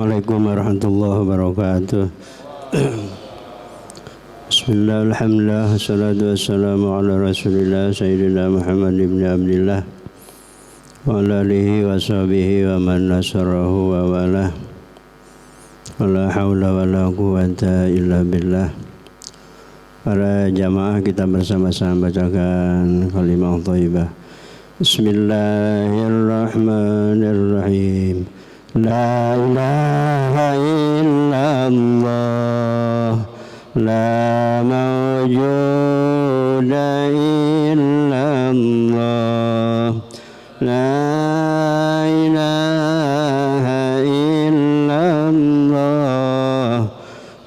Assalamualaikum warahmatullahi wabarakatuh. Bismillah, alhamdulillah, wassalatu wassalamu ala rasulillah Sayyidina Muhammad ibn Abdillah wa ala alihi wa sahbihi wa man nasarahu wa walah. Wa la hawla wa la quwata illa billah. Para jamaah, kita bersama-sama bacakan kalimah thayyibah. Bismillahirrahmanirrahim. La ilaha illallah, la mawjuda illallah, la ilaha illallah,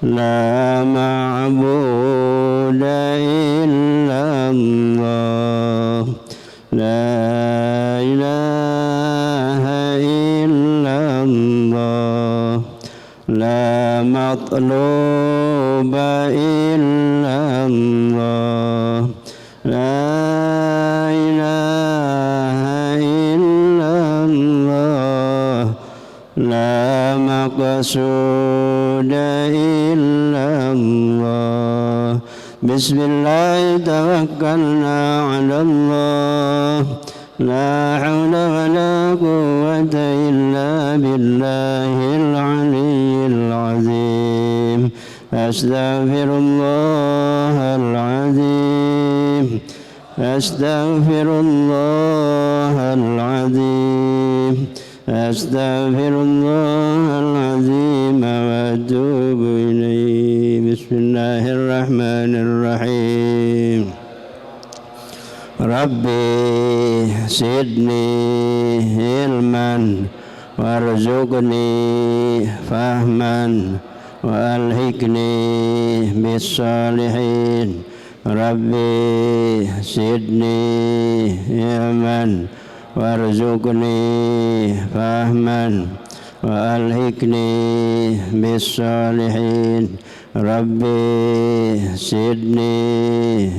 la ma'buda illallah, la la matluba illallah, la ilaha illallah, la maqsuda illallah. Bismillah tawakkalna ala Allah, la hawla wa la quwwata illa billahil aliyyil azim. Astaghfirullahal azim, astaghfirullahal azim, astaghfirullahal azim wa atubu ilaihi. Bismillahirrahmanirrahim. Rabbi zidni ilman warzuqni fahman wa alhiqni bis-salihin. Rabbi zidni ilman warzuqni fahman wa alhiqni bis-salihin. Rabbi zidni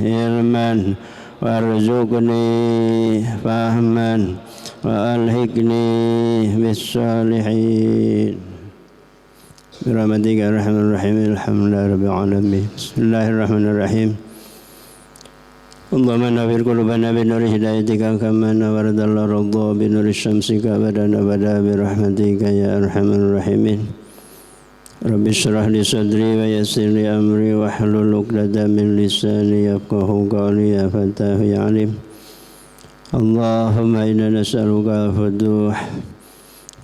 ilman warzuqni fahman wa alhiqni bis-salihin. Birahmatika arhamar rahimin. Alhamdulillahi rabbil alamin. Bismillahirrahmanirrahim. Allahumma nawwir qulubana bi nuri hidayatika kama nawwarta al-ardha bi nuri syamsika abadan abada bi rahmatika ya arhamar rahimin. Rabbi shrah li sadri wa yassir li amri wa hlul 'uqdatam min lisani yafqahu qawli. Ya Fattah ya Alim. Allahumma inna nas'aluka al-futuh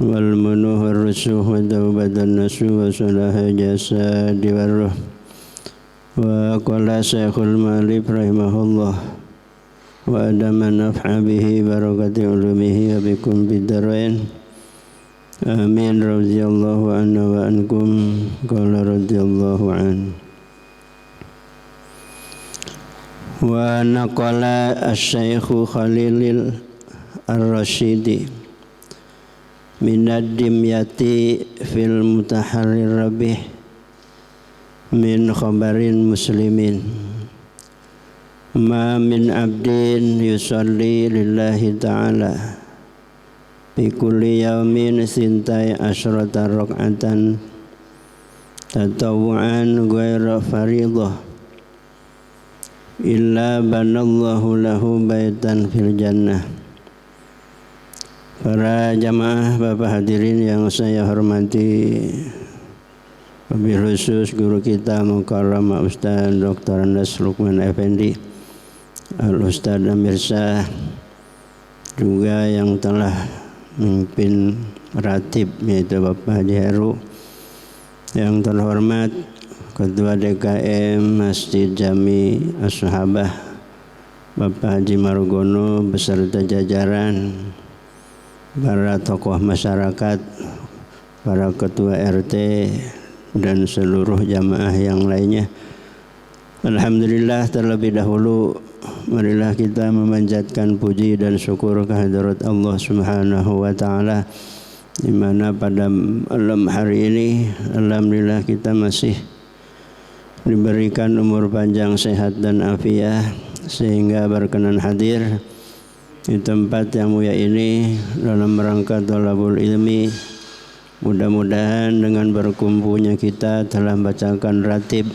wal munuh wal rusuh wa taubatan nasuh wa salaha jasadi wal ruh. Wa qala Syekhul Ma'alif rahimahullah wa adama naf'a bihi barakati ulumihi wa bikum bidarain. Amin. Radhiyallahu anna wa ankum. Qala radhiyallahu an. Wa naqala asy-syaikhu Khalil ar-Rasyidi minad dimyati fil mutaharrir rabih min khabarin muslimin. Ma min abdin yusalli lillahi ta'ala fi kulli yaumin sintai asyrata rak'atan tatawu'an ghaira faridah illa banallahu lahu baitan fil jannah. Para jamaah, Bapak hadirin yang saya hormati, wabil khusus guru kita Mukarram Ustaz Dr. Andas Lukman Effendi, Al-Ustaz Amir Shah, juga yang telah memimpin ratib yaitu Bapak Haji Heru, yang terhormat Ketua DKM Masjid Jami As-Sahabah Bapak Haji Margono beserta jajaran, para tokoh masyarakat, para ketua RT dan seluruh jamaah yang lainnya. Alhamdulillah, terlebih dahulu marilah kita memanjatkan puji dan syukur kehadirat Allah Subhanahu wa taala, di mana pada malam hari ini alhamdulillah kita masih diberikan umur panjang, sehat dan afiat sehingga berkenan hadir di tempat yang mulia ini dalam rangka thalabul ilmi Mudah-mudahan dengan berkumpulnya kita telah bacakan ratib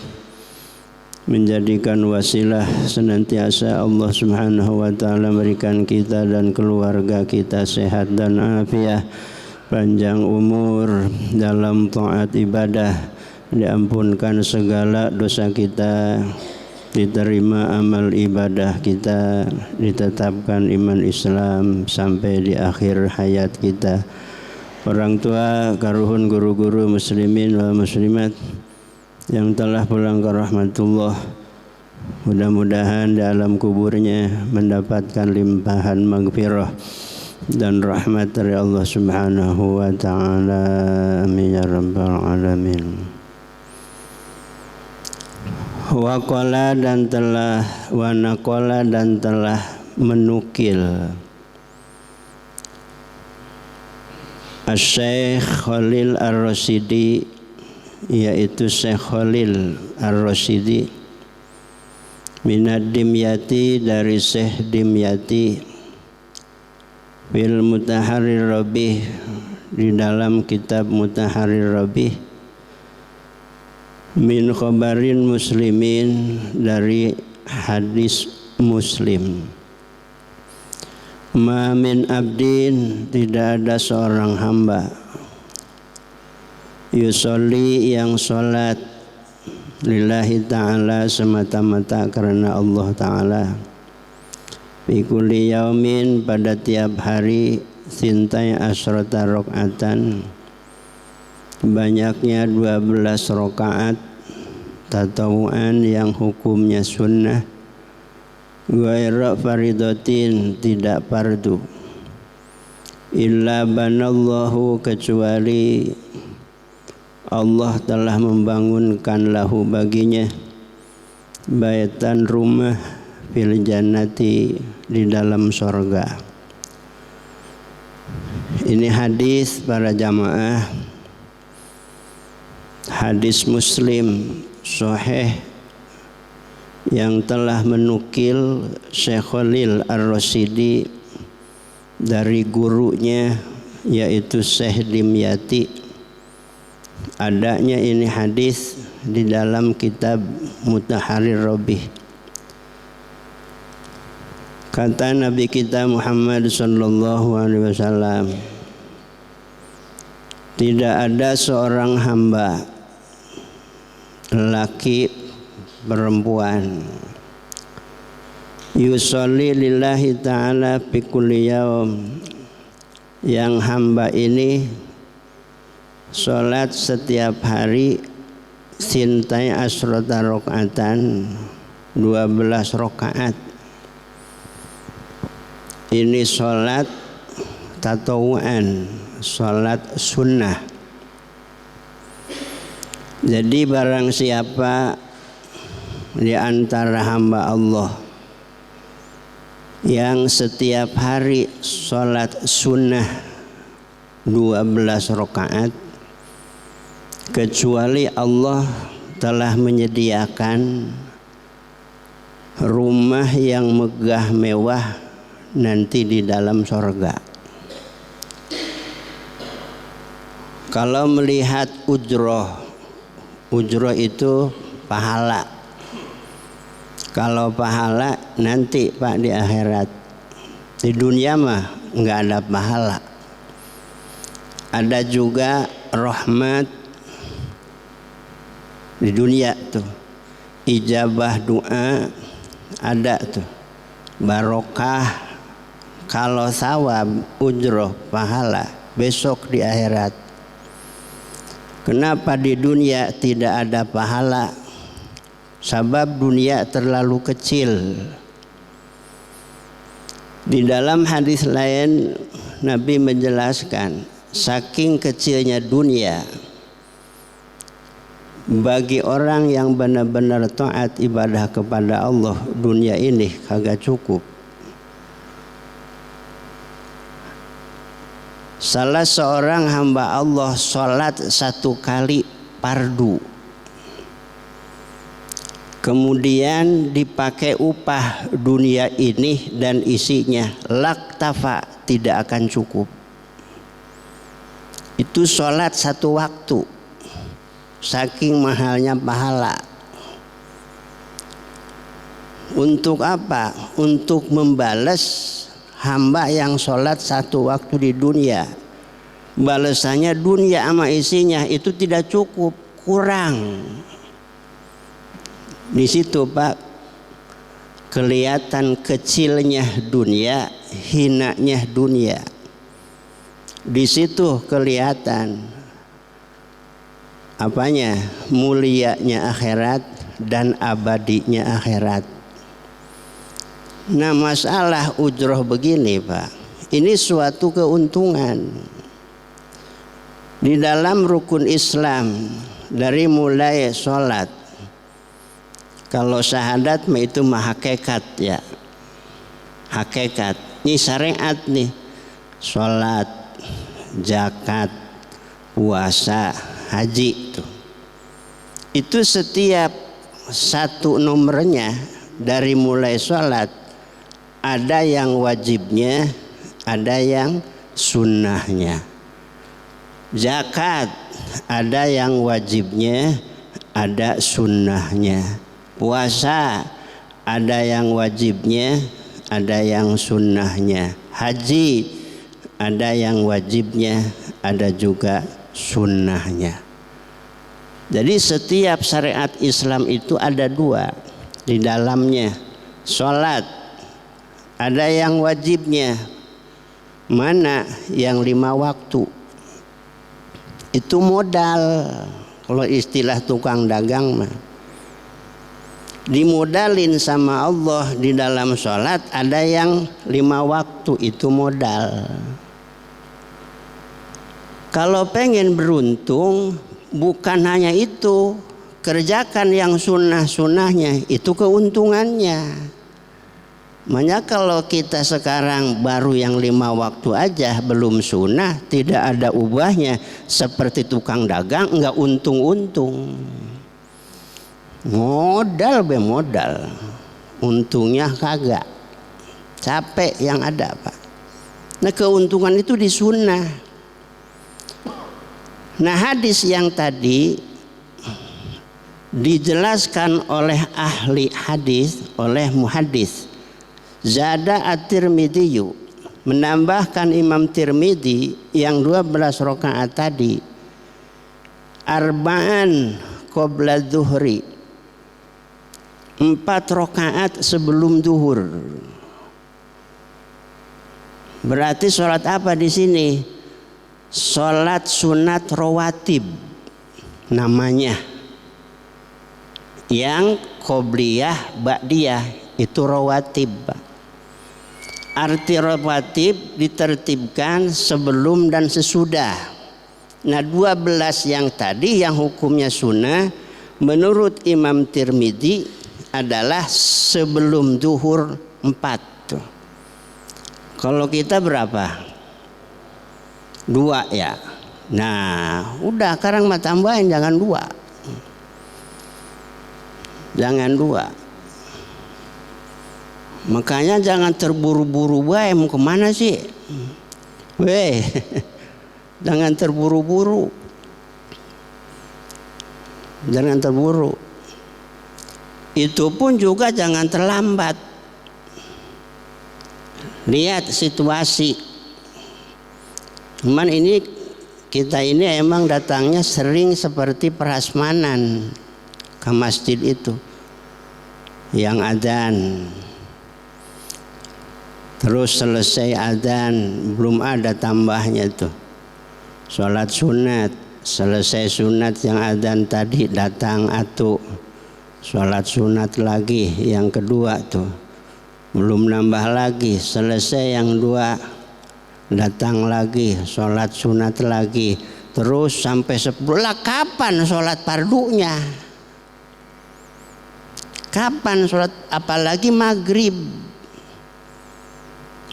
menjadikan wasilah senantiasa Allah Subhanahu wa taala berikan kita dan keluarga kita sehat dan afiat, panjang umur dalam taat ibadah, diampunkan segala dosa kita, diterima amal ibadah kita, ditetapkan iman Islam sampai di akhir hayat kita. Orang tua, karuhun guru-guru muslimin wal muslimat yang telah pulang ke rahmatullah, mudah-mudahan di alam kuburnya mendapatkan limpahan maghfirah dan rahmat dari Allah Subhanahu wa taala. Amin ya rabbal alamin. Wa qala dan telah wa naqala dan telah menukil Syekh Khalil Ar-Rasyidi, yaitu Syekh Khalil Ar-Rasyidi, minad Dimyati, dari Syekh Dimyati, fil Mutaharrir Rabih, di dalam kitab Mutaharrir Rabih, min khabarin muslimin, dari hadis Muslim. Ma min abdin, tidak ada seorang hamba, yusolli, yang sholat, lillahi ta'ala, semata-mata karena Allah ta'ala, fi kulli yaumin, pada tiap hari, sintai asrota rok'atan, banyaknya 12 rakaat, tatawuan yang hukumnya sunnah, ghaira faridatin, tidak fardu, illa banallahu, kecuali Allah telah membangunkan lahu baginya baitan, rumah, fil jannati, di dalam sorga. Ini hadis para jamaah, hadis Muslim sahih yang telah menukil Syekh Khalil Ar-Rasyidi dari gurunya, yaitu Syekh Dimyati. Adanya ini hadis di dalam kitab Mutaharrir Rabih. Kata Nabi kita Muhammad sallallahu alaihi wasallam, tidak ada seorang hamba, laki perempuan, yusolli lillahi ta'ala fi kulli yaum, yang hamba ini sholat setiap hari, sintai asrota rakaatan, 12 rakaat. Ini sholat tatawuan, sholat sunnah. Jadi barang siapa di antara hamba Allah yang setiap hari sholat sunnah 12 rakaat, kecuali Allah telah menyediakan rumah yang megah mewah nanti di dalam sorga. Kalau melihat ujroh itu pahala. Kalau pahala nanti Pak di akhirat. Di dunia mah nggak ada pahala. Ada juga rahmat di dunia tuh. Ijabah doa ada tuh. Barokah. Kalau sawab, ujroh, pahala besok di akhirat. Kenapa di dunia tidak ada pahala? Sebab dunia terlalu kecil. Di dalam hadis lain Nabi menjelaskan, saking kecilnya dunia, bagi orang yang benar-benar taat ibadah kepada Allah, dunia ini kagak cukup. Salah seorang hamba Allah sholat 1 kali fardu, kemudian dipakai upah dunia ini dan isinya, laktafa, tidak akan cukup. Itu sholat satu waktu, saking mahalnya pahala. Untuk apa? Untuk membalas hamba yang sholat satu waktu di dunia. Balasannya dunia sama isinya itu tidak cukup, kurang. Di situ Pak, kelihatan kecilnya dunia, hinanya dunia. Di situ kelihatan apanya? Mulianya akhirat dan abadinya akhirat. Nah, masalah ujroh begini Pak, ini suatu keuntungan. Di dalam rukun Islam, dari mulai sholat, kalau syahadat itu mah hakikat ya, hakikat. Ini syariat nih, sholat, zakat, puasa, haji itu setiap satu nomornya. Dari mulai sholat ada yang wajibnya, ada yang sunnahnya. Zakat ada yang wajibnya, ada sunnahnya. Puasa ada yang wajibnya, ada yang sunnahnya. Haji ada yang wajibnya, ada juga sunnahnya. Jadi setiap syariat Islam itu ada dua di dalamnya. Sholat ada yang wajibnya, mana yang 5 waktu. Itu modal, kalau istilah tukang dagang mah. Dimodalin sama Allah di dalam sholat, ada yang 5 waktu, itu modal. Kalau pengen beruntung, bukan hanya itu, kerjakan yang sunnah-sunnahnya, itu keuntungannya. Makanya kalau kita sekarang baru yang 5 waktu aja, belum sunnah, tidak ada ubahnya, seperti tukang dagang, enggak untung-untung. Modal modal, untungnya kagak, capek yang ada Pak. Nah, keuntungan itu di sunnah. Nah, hadis yang tadi dijelaskan oleh ahli hadis, oleh muhaddis Zada at-Tirmidzi, menambahkan Imam Tirmidzi yang 12 rakaat tadi, arba'an qabla zuhri, 4 rakaat sebelum zuhur. Berarti sholat apa di sini? Sholat sunat rawatib namanya. Yang qobliyah, ba'diyah itu rawatib. Arti rawatib ditertibkan sebelum dan sesudah. Nah, 12 yang tadi yang hukumnya sunnah menurut Imam Tirmidzi adalah sebelum zuhur 4 tuh. Kalau kita berapa? 2 ya. Nah, udah sekarang mah tambahin, jangan 2. Jangan 2. Makanya jangan terburu-buru, bae mau kemana sih? Weh, jangan terburu-buru. Jangan terburu. Itu pun juga jangan terlambat. Lihat situasi. Cuman ini kita ini emang datangnya sering seperti prasmanan ke masjid itu. Yang adzan. Terus selesai adzan belum ada tambahnya tuh. Sholat sunat, selesai sunat yang adzan tadi datang atu. Sholat sunat lagi yang kedua tuh. Belum nambah lagi, selesai yang 2 datang lagi, sholat sunat lagi. Terus sampai 10. Kapan sholat fardunya? Kapan sholat? Apalagi maghrib.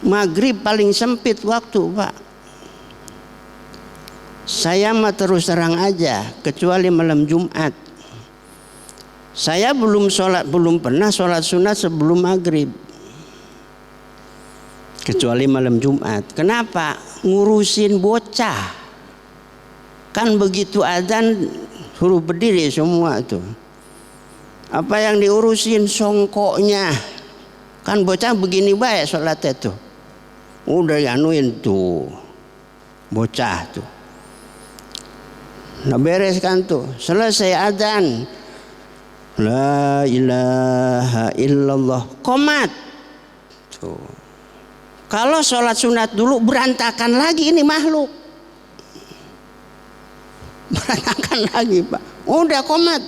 Maghrib paling sempit waktu Pak. Saya mah terus terang aja, kecuali malam Jumat. Saya belum pernah sholat sunat sebelum maghrib, kecuali malam Jumat. Kenapa? Ngurusin bocah. Kan begitu adzan suruh berdiri semua tuh. Apa yang diurusin songkoknya. Kan bocah begini baik sholatnya tuh. Udah yanuin tuh bocah tuh. Nah beres kan tuh. Selesai adzan. La ilaha illallah. Qomat. Tuh. Kalau sholat sunat dulu berantakan lagi ini makhluk. Berantakan lagi Pak. Udah qomat.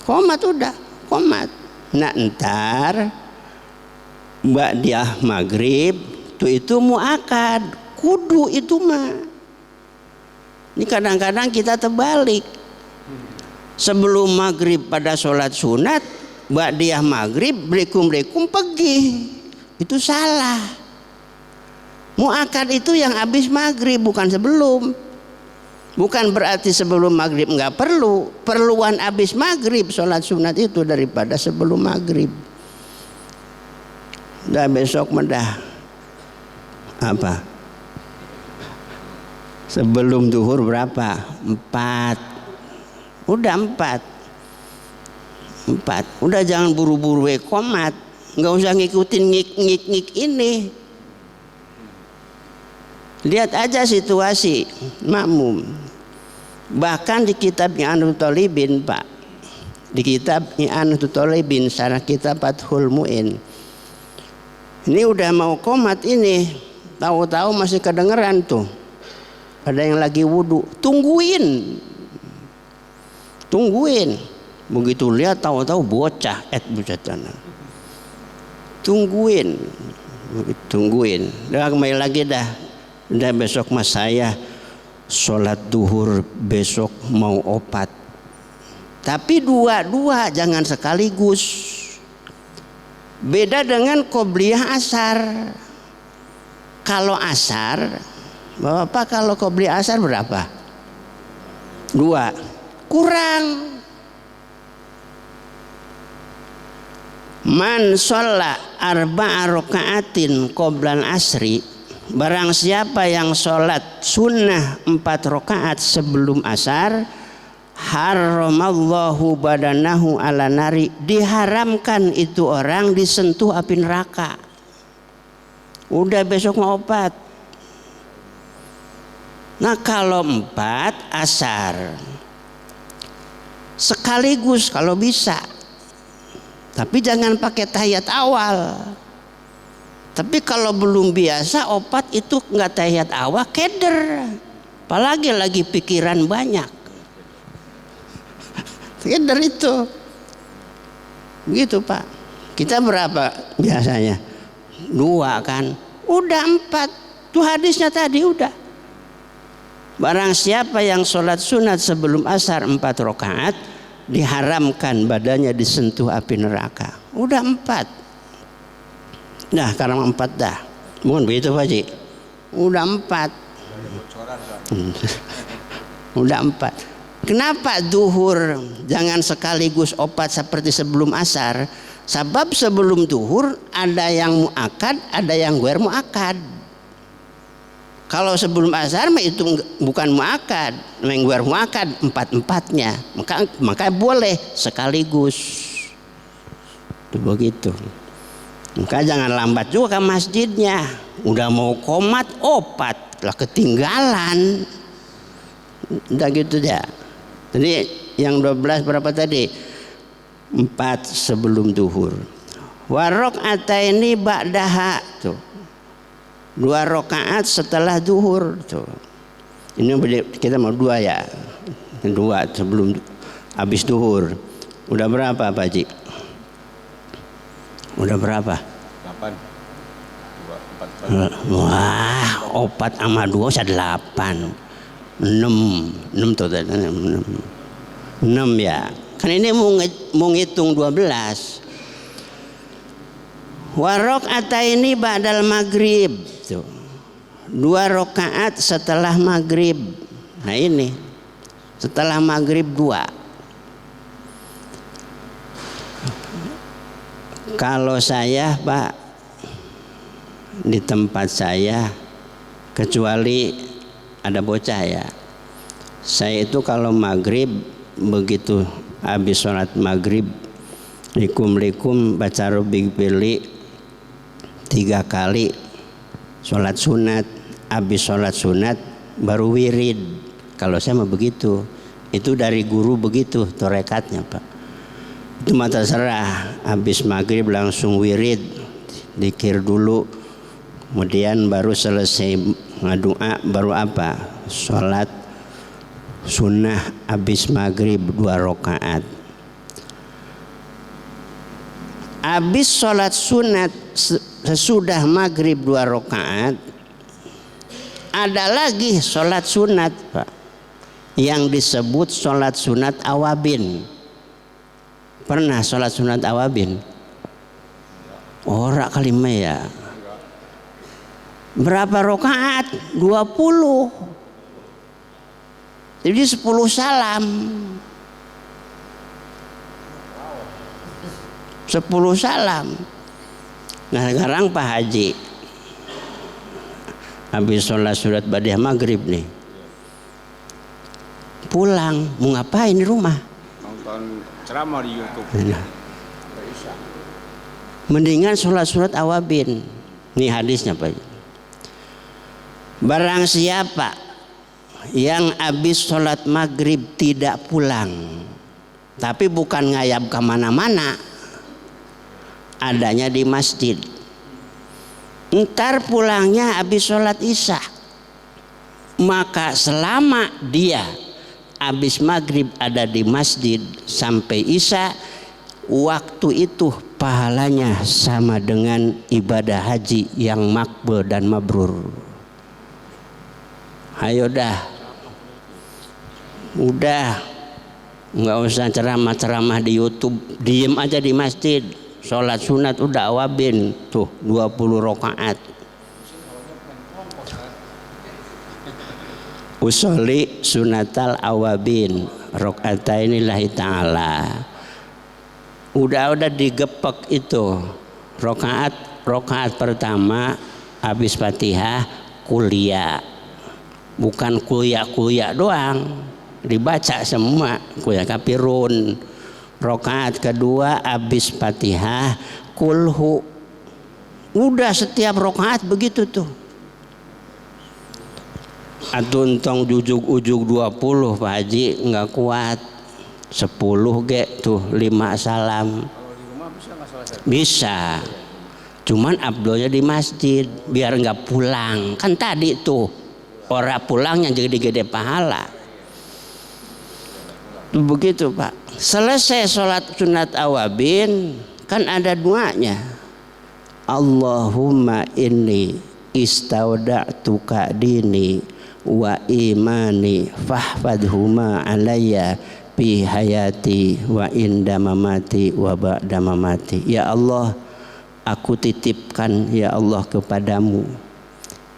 Qomat udah. Qomat. Nah ntar ba'diyah maghrib tuh itu mu'akad. Kudu itu mah. Ini kadang-kadang kita terbalik. Sebelum maghrib pada sholat sunat, ba'diyah maghrib, berikum pergi. Itu salah. Mu'akad itu yang habis maghrib, bukan sebelum. Bukan berarti sebelum maghrib nggak perlu. Perluan habis maghrib sholat sunat itu daripada sebelum maghrib. Dah besok medah apa? Sebelum duhur berapa? 4. Udah 4. Udah jangan buru-buru qomat. Nggak usah ngikutin ngik ini. Lihat aja situasi makmum. Bahkan di kitab I'anatul Talibin Pak. Di kitab I'anatul Talibin sarah kitab Fathul Mu'in. Ini udah mau qomat ini. Tahu-tahu masih kedengeran tuh. Ada yang lagi wudhu. Tungguin. Begitu lihat tahu-tahu bocah bucatan. Tungguin. Udah kembali lagi dah. Udah besok mas saya sholat duhur besok mau opat. Tapi dua-dua jangan sekaligus. Beda dengan qobliyah asar. Kalau asar, Bapak kalau qobliyah asar berapa? 2. Kurang. Man sholla arba'a raka'atin qoblal asri, barang siapa yang sholat sunnah 4 rakaat sebelum asar, haramallahu badanahu ala nari, diharamkan itu orang disentuh api neraka. Udah besok mau opat. Nah kalau 4 asar sekaligus kalau bisa, tapi jangan pakai tahiyat awal. Tapi kalau belum biasa opat itu nggak tahiyat awal keder, apalagi lagi pikiran banyak. Keder itu, begitu Pak. Kita berapa biasanya? 2 kan? Udah 4. Tuh hadisnya tadi udah. Barang siapa yang sholat sunat sebelum asar 4 rakaat, diharamkan badannya disentuh api neraka. Udah 4. Nah karena 4 dah. Mohon begitu Pak Haji. Udah 4. Udah 4. Kenapa duhur jangan sekaligus opat seperti sebelum asar? Sebab sebelum duhur ada yang mu'akad, ada yang ghair mu'akad. Kalau sebelum asar itu bukan mu'akad, yang ghair mu'akad 4-4-nya. Maka boleh sekaligus. Itu begitu. Maka jangan lambat juga ke masjidnya. Udah mau qomat opat lah ketinggalan. Udah gitu ya. Jadi yang 12 berapa tadi? 4 sebelum duhur. Warok ataini ba'daha tuh. 2 rakaat setelah duhur tuh. Ini kita mau 2 ya. 2 sebelum habis duhur. Udah berapa Pak Haji? Udah berapa? 8. 2, 4. Wah, opat sama 2 saya 8. 6 tuh tadi 6 ya. Kan ini mau ngitung 12. Warok ataini ba'dal maghrib tuh. 2 rakaat setelah maghrib. Nah ini setelah maghrib 2. Kalau saya Pak di tempat saya kecuali ada bocah ya. Saya itu kalau maghrib begitu habis sholat maghrib likum baca Rabbik Firli 3 kali, sholat sunat, habis sholat sunat baru wirid. Kalau saya mah begitu, itu dari guru begitu torekatnya Pak. Itu mah terserah, habis maghrib langsung wirid, dikir dulu, kemudian baru selesai ngadua baru apa? Sholat sunnah habis maghrib 2 rakaat. Habis sholat sunat sesudah maghrib 2 rakaat, ada lagi sholat sunat Pak, yang disebut sholat sunat awabin. Pernah sholat sunat awabin? Ora kalimah ya. Berapa rakaat? 20. Jadi 10 salam. 10 salam. Nah sekarang Pak Haji habis sholat surat badiah maghrib nih, pulang mau ngapain di rumah? Nonton ceramah di YouTube. Nah, mendingan sholat surat awabin. Nih hadisnya Pak. Barang siapa yang habis sholat maghrib tidak pulang, tapi bukan ngayab kemana-mana, adanya di masjid. Ntar pulangnya habis sholat isya, maka selama dia habis maghrib ada di masjid sampai isya, waktu itu pahalanya sama dengan ibadah haji yang makbul dan mabrur. Ayo dah, udah nggak usah ceramah-ceramah di YouTube, diem aja di masjid. Sholat sunat udah awabin tuh 20 rakaat. Usolli sunatal awabin rakaataini lillahi ta'ala. Udah digepek itu rakaat pertama habis Fatihah kuliah, bukan kuliah doang, dibaca semua kuliah kafirun. Rakaat kedua habis Fatihah kulhu. Udah setiap rakaat begitu tuh. Atuntong ujug 20 Pak Haji nggak kuat. 10 ge tuh 5 salam. Kalau di rumah bisa nggak sholat? Bisa. Cuman abdolnya di masjid biar nggak pulang. Kan tadi tuh orang pulangnya jadi gede pahala. Begitu Pak. Selesai sholat sunat awabin kan ada doanya. Allahumma inni istauda'tuka dini wa imani fahfadhuma alayya fi hayati wa inda mamati wa ba'da mamati. Ya Allah, aku titipkan ya Allah kepadamu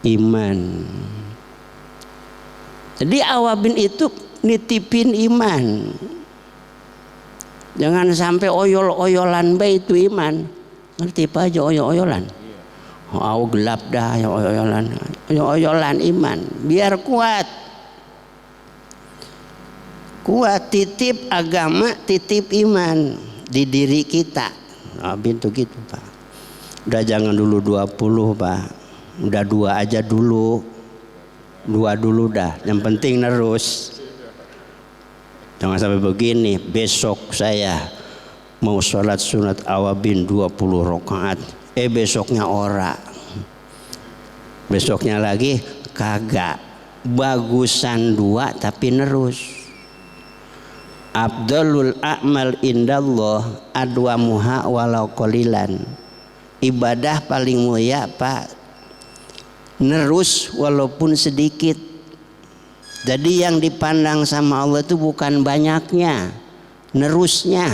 iman. Jadi awabin itu nitipin iman. Jangan sampai oyol-oyolan bae itu iman. Ngerti apa aja oyol-oyolan? Oh, gelap dah ya oyol-oyolan. Oyol-oyolan iman biar kuat. Kuat, titip agama, titip iman di diri kita. Nah, pintu gitu Pak. Udah jangan dulu 20 Pak. Udah 2 aja dulu. 2 dulu dah. Yang penting nerus. Jangan sampai begini, besok saya mau sholat sunat awabin 20 rakaat. Besoknya ora. Besoknya lagi kagak. Bagusan 2 tapi nerus. Abdulul a'mal indallah adwamuha walau qalilan. Ibadah paling mulia Pak, nerus walaupun sedikit. Jadi yang dipandang sama Allah itu bukan banyaknya, nerusnya.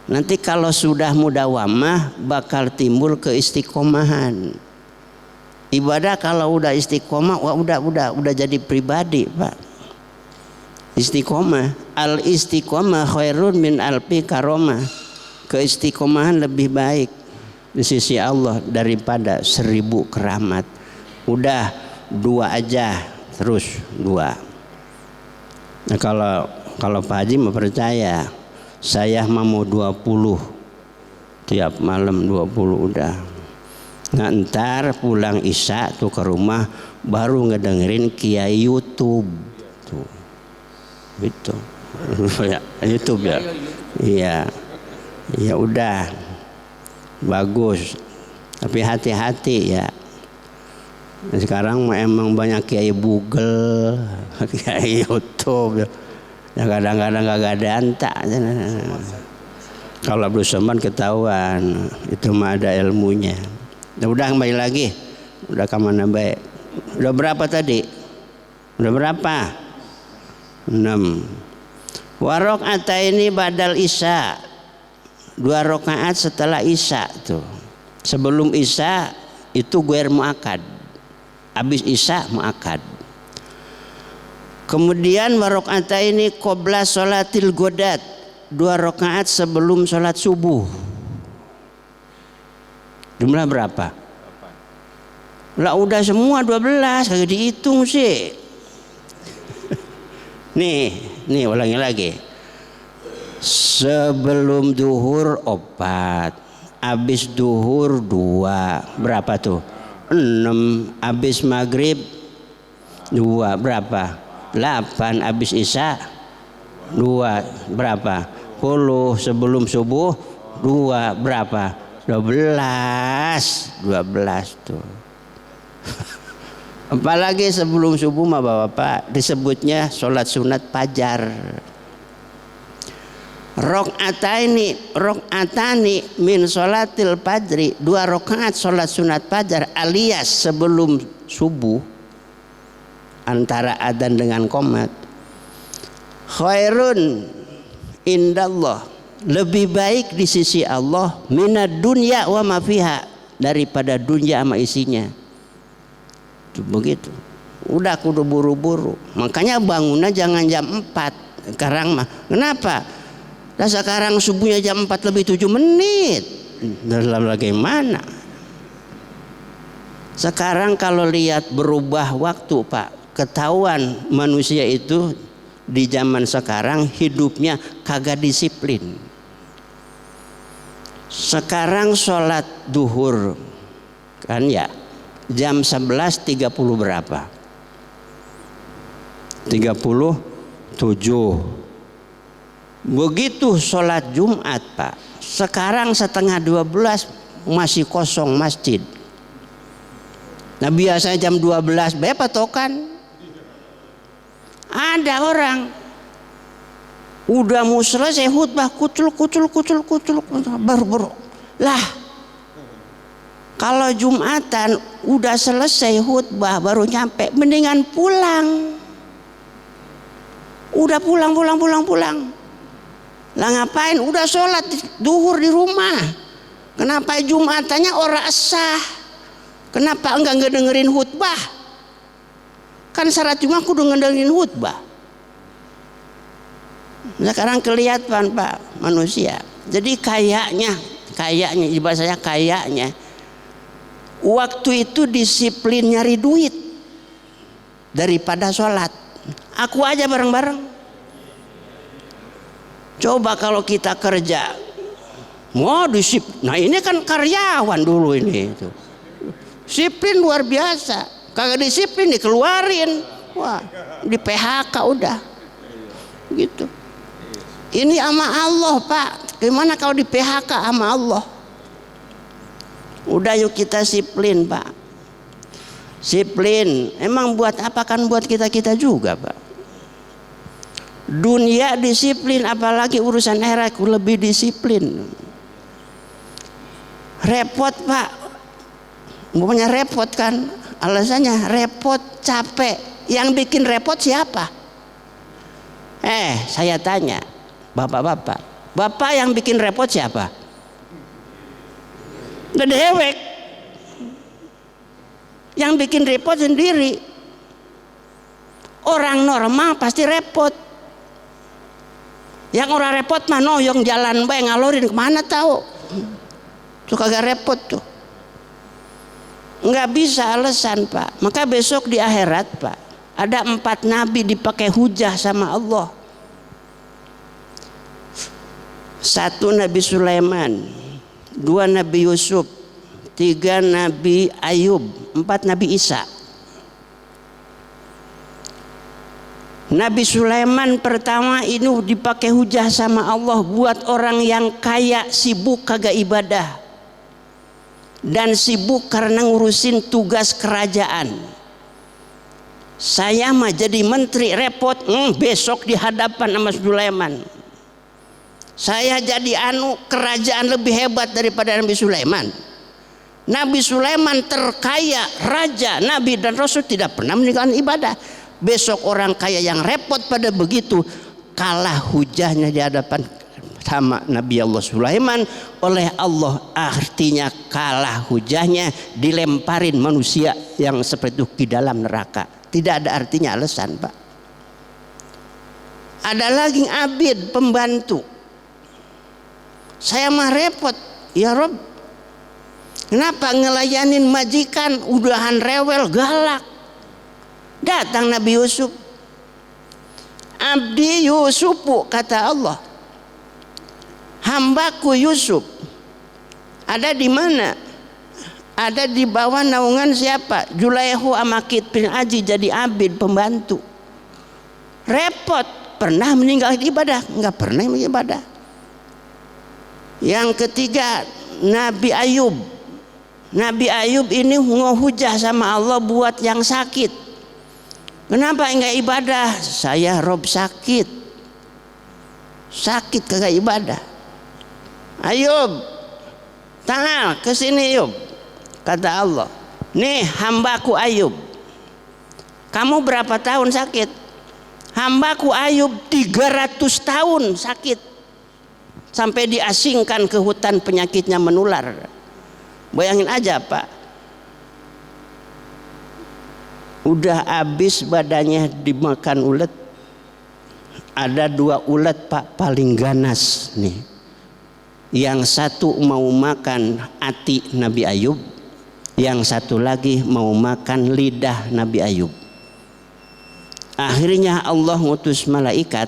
Nanti kalau sudah mudawamah bakal timbul keistiqomahan. Ibadah kalau udah istiqomah, wah udah jadi pribadi Pak. Istiqomah, al istiqomah khairun min alfi karomah. Keistiqomahan lebih baik di sisi Allah daripada 1000 keramat. Udah 2 aja terus 2. Nah kalau Pak Haji mau percaya, saya mau 20 tiap malam 20 udah. Nah ntar pulang Isya tuh ke rumah baru ngedengerin Kiai YouTube tuh, gitu. Ya, YouTube ya. Iya. Ya udah. Bagus. Tapi hati-hati ya. Nah, sekarang emang banyak Kiai Google, Kiai YouTube. Ya kadang-kadang kagak ada antak. Kalau Abdul Somad ketahuan, itu mah ada ilmunya. Udah kembali lagi. Udah kemana baik. Udah berapa tadi? Udah berapa? 6. Wa rakaataini badal Isya. 2 rakaat setelah Isya tuh. Sebelum Isya itu guer muakad. Habis Isya muakad. Kemudian wa rakaataini qabla sholatil ghadat. 2 rakaat sebelum sholat subuh. Jumlah berapa? Lah udah semua 12, kagak dihitung sih. Nih ulangi lagi. Sebelum duhur 4, habis duhur 2, berapa tuh? 6, habis maghrib 2, berapa? 8, habis Isya 2, berapa? 10, sebelum subuh 2, berapa? 12 tuh. Apalagi sebelum subuh mah Bapak disebutnya sholat sunat fajar. Rok'atani min sholatil fajri, 2 rakaat sholat sunat fajar alias sebelum subuh antara adzan dengan qomat. Khairun indallah, lebih baik di sisi Allah minad dunya wa ma fiha, daripada dunia sama isinya. Begitu. Udah kudu buru-buru. Makanya bangunnya jangan jam 4 sekarang mah. Kenapa? Nah sekarang subuhnya jam 4 lebih 7 menit. Dalam bagaimana? Sekarang kalau lihat berubah waktu Pak, ketahuan manusia itu di zaman sekarang hidupnya kagak disiplin. Sekarang sholat duhur kan ya jam 11.30 berapa? 37. Begitu sholat Jumat Pak, sekarang 11:30 masih kosong masjid. Nah biasanya jam 12 berapa tokan? Ada orang udah mau selesai khutbah kucul baru lah. Kalau Jumatan udah selesai khutbah baru nyampe, mendingan pulang. Udah pulang. Lah ngapain? Udah sholat duhur di rumah. Kenapa Jumatannya ora sah? Kenapa enggak ngedengerin khutbah? Kan syarat Jumat kudu ngedengerin khutbah. Sekarang kelihatan Pak manusia. Jadi kayaknya ibarat saya kayaknya waktu itu disiplin nyari duit daripada sholat. Aku aja bareng-bareng. Coba kalau kita kerja, mau disiplin. Nah ini kan karyawan dulu ini. Disiplin luar biasa. Kagak disiplin dikeluarin. Wah, di PHK udah. Gitu. Ini sama Allah Pak. Gimana kalau di PHK sama Allah? Udah yuk kita disiplin Pak. Disiplin. Emang buat apa? Kan buat kita juga Pak. Dunia disiplin, apalagi urusan akhirat lebih disiplin. Repot Pak. Pokoknya repot kan. Alasannya repot, capek. Yang bikin repot siapa? Saya tanya bapak-bapak. Bapak yang bikin repot siapa? Dewek. Yang bikin repot sendiri. Orang normal pasti repot. Yang orang repot mah noyong jalan bae ngalorin kemana tahu. Tuh kagak repot tuh. Nggak bisa alasan Pak. Maka besok di akhirat Pak, ada 4 nabi dipakai hujah sama Allah. 1 Nabi Sulaiman, 2 Nabi Yusuf, 3 Nabi Ayub, 4 Nabi Isa. Nabi Sulaiman pertama ini dipakai hujah sama Allah buat orang yang kaya sibuk kagak ibadah dan sibuk karena ngurusin tugas kerajaan. Saya mah jadi menteri repot, besok di hadapan sama Sulaiman. Saya jadi kerajaan lebih hebat daripada Nabi Sulaiman. Nabi Sulaiman terkaya, raja, nabi dan rasul tidak pernah meninggalkan ibadah. Besok orang kaya yang repot pada begitu, kalah hujahnya di hadapan sama Nabi Allah Sulaiman oleh Allah, artinya kalah hujahnya, dilemparin manusia yang seperti itu ke dalam neraka. Tidak ada artinya alasan Pak. Ada lagi abid, pembantu. Saya mah repot, ya Rob, kenapa ngelayanin majikan udahan rewel galak. Datang Nabi Yusuf, abdi Yusufu, kata Allah, hambaku Yusuf ada di mana? Ada di bawah naungan siapa? Julaihu Amakit bin Aji, jadi abid, pembantu. Repot, pernah meninggalkan ibadah? Enggak pernah ibadah. Yang ketiga Nabi Ayub. Nabi Ayub ini ngehujah sama Allah buat yang sakit. Kenapa enggak ibadah? Saya Rob sakit kagak ibadah. Ayub, tangan ke sini Ayub, kata Allah. Nih hambaku Ayub. Kamu berapa tahun sakit? Hambaku Ayub 300 tahun sakit, sampai diasingkan ke hutan, penyakitnya menular. Bayangin aja Pak, udah habis badannya dimakan ulet. Ada 2 ulet Pak paling ganas nih. Yang satu mau makan hati Nabi Ayub, yang satu lagi mau makan lidah Nabi Ayub. Akhirnya Allah ngutus malaikat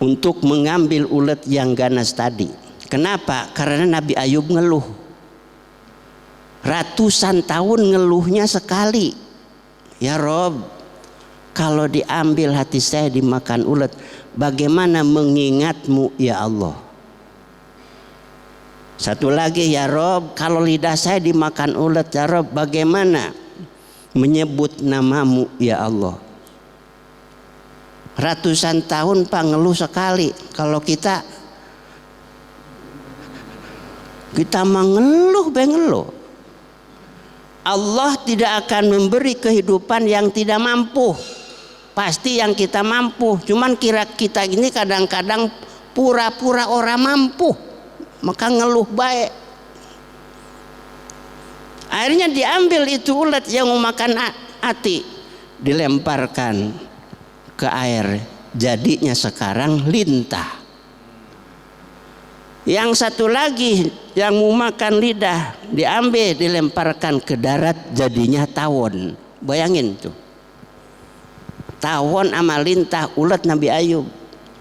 untuk mengambil ulet yang ganas tadi. Kenapa? Karena Nabi Ayub ngeluh. Ratusan tahun ngeluhnya sekali. Ya Rob, kalau diambil hati saya dimakan ulet, bagaimana mengingatmu ya Allah? Satu lagi, ya Rob, kalau lidah saya dimakan ulet, ya Rob, bagaimana menyebut namamu ya Allah? Ratusan tahun Pak ngeluh sekali. Kalau kita mah ngeluh. Allah tidak akan memberi kehidupan yang tidak mampu. Pasti yang kita mampu. Cuman kita ini kadang-kadang pura-pura orang mampu, maka ngeluh baik. Akhirnya diambil itu ulet yang memakan hati, dilemparkan ke air, jadinya sekarang lintah. Yang satu lagi yang mau makan lidah diambil, dilemparkan ke darat, jadinya tawon. Bayangin tuh, tawon sama lintah, ulet Nabi Ayub.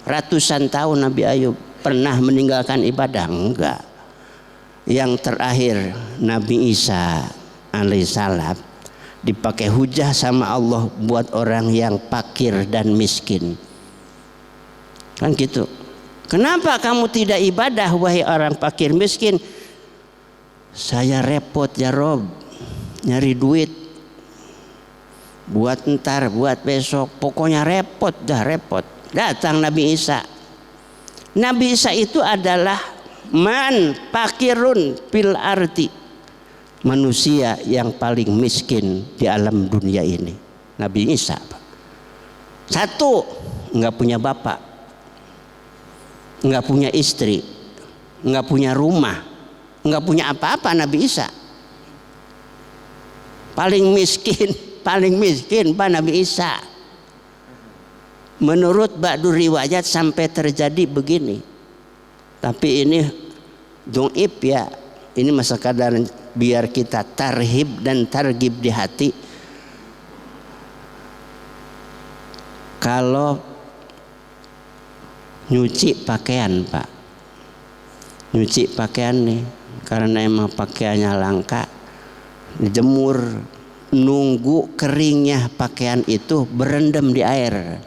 Ratusan tahun Nabi Ayub pernah meninggalkan ibadah? Enggak. Yang terakhir Nabi Isa alaihissalam dipakai hujah sama Allah buat orang yang fakir dan miskin. Kan gitu. Kenapa kamu tidak ibadah wahai orang fakir miskin? Saya repot ya Rob, nyari duit buat ntar, buat besok, pokoknya repot dah repot. Datang Nabi Isa. Nabi Isa itu adalah man fakirun fil ardi, manusia yang paling miskin di alam dunia ini. Nabi Isa. Satu, nggak punya bapak, nggak punya istri, nggak punya rumah, nggak punya apa-apa. Nabi Isa paling miskin Pak Nabi Isa. Menurut ba'du riwayat sampai terjadi begini, tapi ini do'ib ya, ini masa kadang biar kita tarhib dan targib di hati. Kalau nyuci pakaian, Pak, nyuci pakaian nih, karena emang pakaiannya langka, dijemur, nunggu keringnya pakaian itu berendam di air,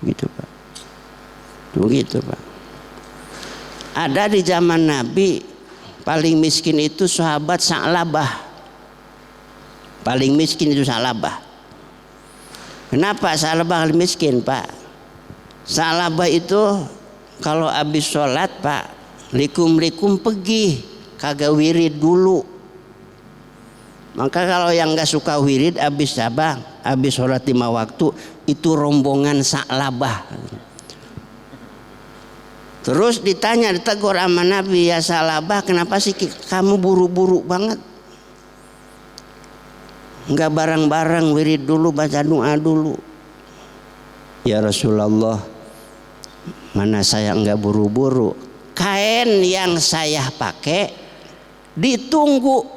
gitu Pak. Begitu Pak. Ada di zaman Nabi paling miskin itu sahabat Sa'labah. Paling miskin itu Sa'labah. Kenapa Sa'labah paling miskin, Pak? Sa'labah itu kalau habis sholat, Pak, likum-likum pergi, kagak wirid dulu. Maka kalau yang nggak suka wirid habis apa? Habis sholat 5 waktu itu rombongan Sa'labah. Terus ditanya, ditegur sama Nabi, ya Sa'labah, kenapa sih kamu buru-buru banget? Enggak bareng-bareng, wirid dulu, baca doa dulu. Ya Rasulullah, mana saya enggak buru-buru. Kain yang saya pakai ditunggu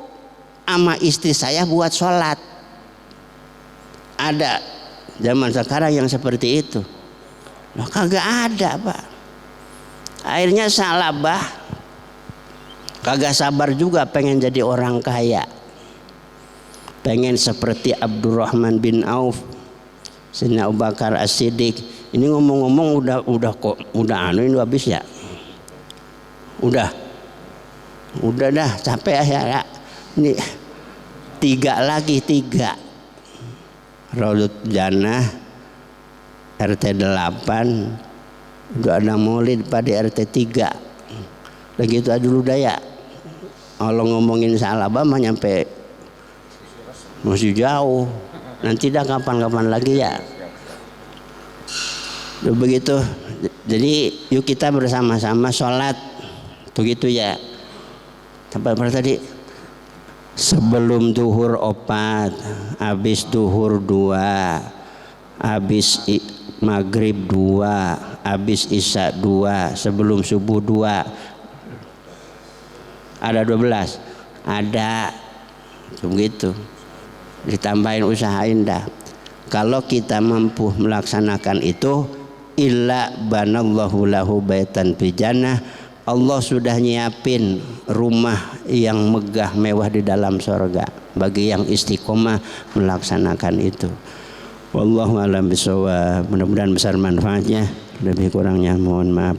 sama istri saya buat sholat. Ada zaman sekarang yang seperti itu? Nah, kagak ada, Pak. Akhirnya Sa'labah kagak sabar juga pengen jadi orang kaya, pengen seperti Abdurrahman bin Auf, Sayyidina Abu Bakar As-Siddiq. Ini ngomong-ngomong udah ini habis ya, udah dah capek ya. Ini 3 lagi Raudhut Jannah RT 8. Udah ada maulid pada RT 3. Begitu aja dulu daya. Kalau ngomongin Sa'labah mah nyampe masih jauh. Nanti dah kapan-kapan lagi ya. Udah begitu. Jadi yuk kita bersama-sama sholat. Begitu ya. Sampai tadi sebelum duhur 4, habis duhur 2, habis maghrib 2, habis isya 2, sebelum subuh 2. Ada 12. Ada. Begitu. Ditambahin, usahain dah. Kalau kita mampu melaksanakan itu, illa banallahu lahu baitan fil jannah, Allah sudah nyiapin rumah yang megah mewah di dalam surga bagi yang istiqomah melaksanakan itu. Wallahu a'lam bishawab. Mudah-mudahan besar manfaatnya, lebih kurangnya mohon maaf.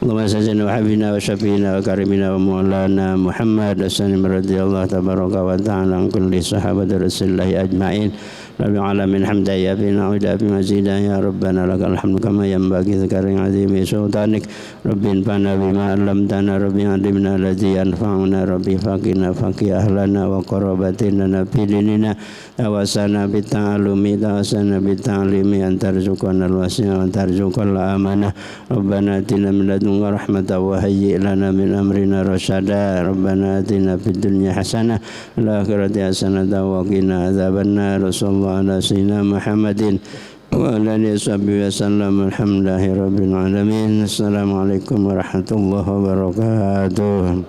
Allahumma salli wa habibina wa syafiina wa karimina wa maulana Muhammad sallallahu radhiyallahu tabaraka wa ta'ala an kulli sahabati Rasulillah ajma'in. Rabbil alamin hamdan ya bina wa bi mazida ya rabbana lakal hamdu kama yanbaghi dzikri azimi sultanik. Rabbin fana bima 'allamtana rabbi 'allimna alladhi yanfa'una rabbi faqina faqih ahlana wa qarabatina fi dinina tawasana bi ta'allumi tawasana bi ta'limi antarzuqana al-wasi'a antarzuqal amanah. Rabbana atina min ladunka rahmatan wa hayyi' lana min amrina rasyada. Rabbana atina fid dunya hasanah wa fil akhirati hasanah wa qina adzabannar. Ala sayyidina Muhammadin wa ala alihi wasallam. Alhamdulillahi rabbil alamin. Assalamualaikum warahmatullahi wabarakatuh.